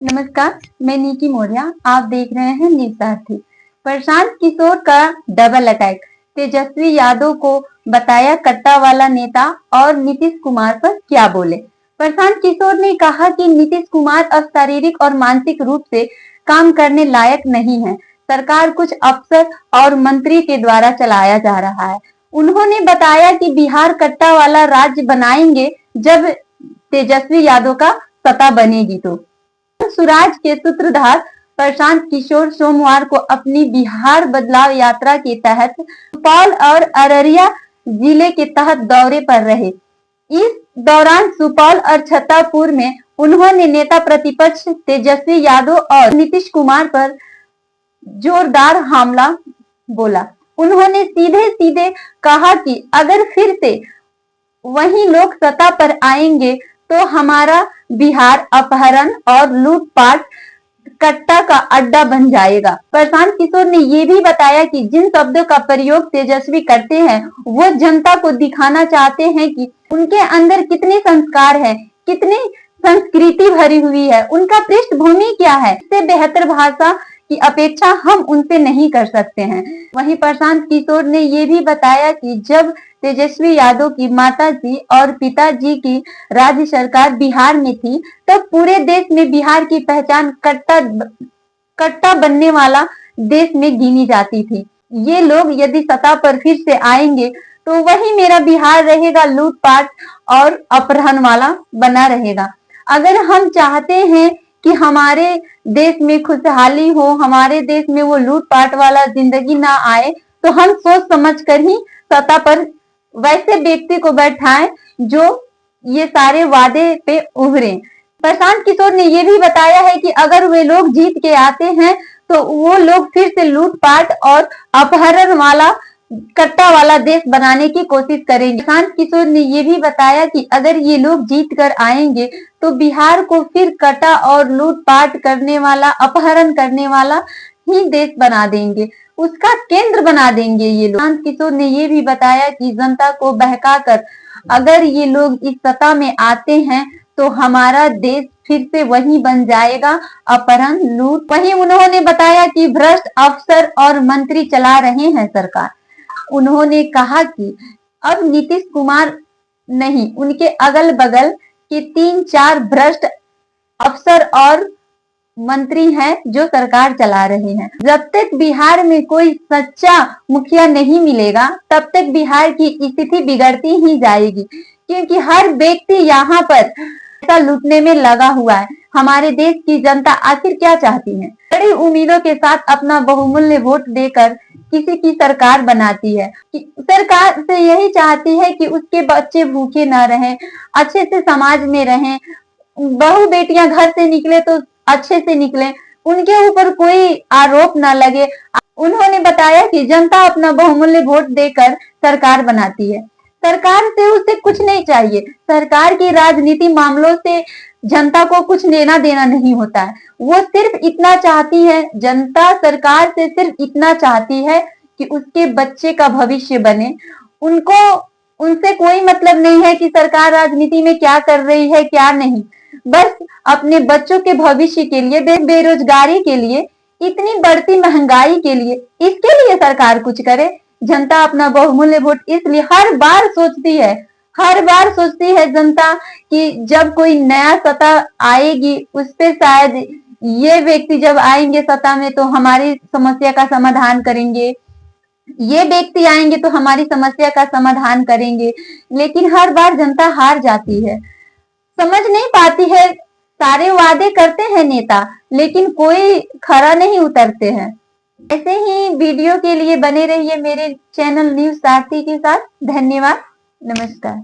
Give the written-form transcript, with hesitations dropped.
नमस्कार, मैं निकी मौर्य। आप देख रहे हैं न्यूज साथी। प्रशांत किशोर का डबल अटैक, तेजस्वी यादव को बताया कट्टा वाला नेता और नीतीश कुमार पर क्या बोले। प्रशांत किशोर ने कहा कि नीतीश कुमार अब शारीरिक और मानसिक रूप से काम करने लायक नहीं है। सरकार कुछ अफसर और मंत्री के द्वारा चलाया जा रहा है। उन्होंने बताया कि बिहार कट्टा वाला राज्य बनाएंगे जब तेजस्वी यादव का सत्ता बनेगी। तो सुराज के सूत्रधार प्रशांत किशोर सोमवार को अपनी बिहार बदलाव यात्रा के तहत सुपौल और अररिया जिले के तहत दौरे पर रहे। इस दौरान सुपौल और छतरपुर में उन्होंने नेता प्रतिपक्ष तेजस्वी यादव और नीतीश कुमार पर जोरदार हमला बोला। उन्होंने सीधे सीधे कहा कि अगर फिर से वही लोग सत्ता पर आएंगे तो हमारा बिहार अपहरण और लूटपाट कट्टा का अड्डा बन जाएगा। प्रशांत किशोर ने ये भी बताया कि जिन शब्दों का प्रयोग तेजस्वी करते हैं वो जनता को दिखाना चाहते हैं कि उनके अंदर कितने संस्कार है, कितनी संस्कृति भरी हुई है, उनका पृष्ठभूमि क्या है। इससे बेहतर भाषा की अपेक्षा हम उनसे नहीं कर सकते हैं। वहीं प्रशांत किशोर ने ये भी बताया कि जब तेजस्वी यादव की माताजी और पिताजी की राज्य सरकार बिहार में थी तब तो पूरे देश में बिहार की पहचान कट्टा बनने वाला देश में गिनी जाती थी। ये लोग यदि सत्ता पर फिर से आएंगे तो वही मेरा बिहार रहेगा, लूटपाट और अपहरण वाला बना रहेगा। अगर हम चाहते हैं कि हमारे देश में खुशहाली हो, हमारे देश में वो लूटपाट वाला जिंदगी ना आए, तो हम सोच समझ कर ही सत्ता पर वैसे व्यक्ति को बैठाएं जो ये सारे वादे पे उभरे। प्रशांत किशोर ने ये भी बताया है कि अगर वे लोग जीत के आते हैं तो वो लोग फिर से लूटपाट और अपहरण वाला कट्टा वाला देश बनाने की कोशिश करेंगे। प्रशांत किशोर ने ये भी बताया कि अगर ये लोग जीत कर आएंगे तो बिहार को फिर कट्टा और लूटपाट करने वाला, अपहरण करने वाला ही देश बना देंगे, उसका केंद्र बना देंगे ये लोग। प्रशांत किशोर ने ये भी बताया कि जनता को बहकाकर अगर ये लोग इस सत्ता में आते हैं तो हमारा देश फिर से वही बन जाएगा, अपहरण, लूट। वहीं उन्होंने बताया कि भ्रष्ट अफसर और मंत्री चला रहे हैं सरकार। उन्होंने कहा कि अब नीतीश कुमार नहीं, उनके अगल बगल के 3-4 भ्रष्ट अफसर और मंत्री हैं जो सरकार चला रहे हैं। जब तक बिहार में कोई सच्चा मुखिया नहीं मिलेगा तब तक बिहार की स्थिति बिगड़ती ही जाएगी, क्योंकि हर व्यक्ति यहाँ पर पैसा लूटने में लगा हुआ है। हमारे देश की जनता आखिर क्या चाहती है? बड़ी उम्मीदों के साथ अपना बहुमूल्य वोट देकर किसी की सरकार बनाती है। सरकार से यही चाहती है कि उसके बच्चे भूखे ना रहें, अच्छे से समाज में रहें, बहू बेटियां घर से निकले तो अच्छे से निकले, उनके ऊपर कोई आरोप ना लगे। उन्होंने बताया कि जनता अपना बहुमूल्य वोट देकर सरकार बनाती है। सरकार से उसे कुछ नहीं चाहिए। सरकार की राजनीति मामलों से जनता को कुछ लेना देना नहीं होता है। वो सिर्फ इतना चाहती है, जनता सरकार से सिर्फ इतना चाहती है कि उसके बच्चे का भविष्य बने। उनको उनसे कोई मतलब नहीं है कि सरकार राजनीति में क्या कर रही है, क्या नहीं। बस अपने बच्चों के भविष्य के लिए, बेरोजगारी के लिए, इतनी बढ़ती महंगाई के लिए, इसके लिए सरकार कुछ करे। जनता अपना बहुमूल्य वोट इसलिए हर बार सोचती है जनता कि जब कोई नया सत्ता आएगी उस पे शायद ये व्यक्ति जब आएंगे सत्ता में तो हमारी समस्या का समाधान करेंगे, ये व्यक्ति आएंगे तो हमारी समस्या का समाधान करेंगे। लेकिन हर बार जनता हार जाती है, समझ नहीं पाती है। सारे वादे करते हैं नेता लेकिन कोई खरा नहीं उतरते हैं। ऐसे ही वीडियो के लिए बने रहिए मेरे चैनल न्यूज साथी के साथ। धन्यवाद, नमस्कार।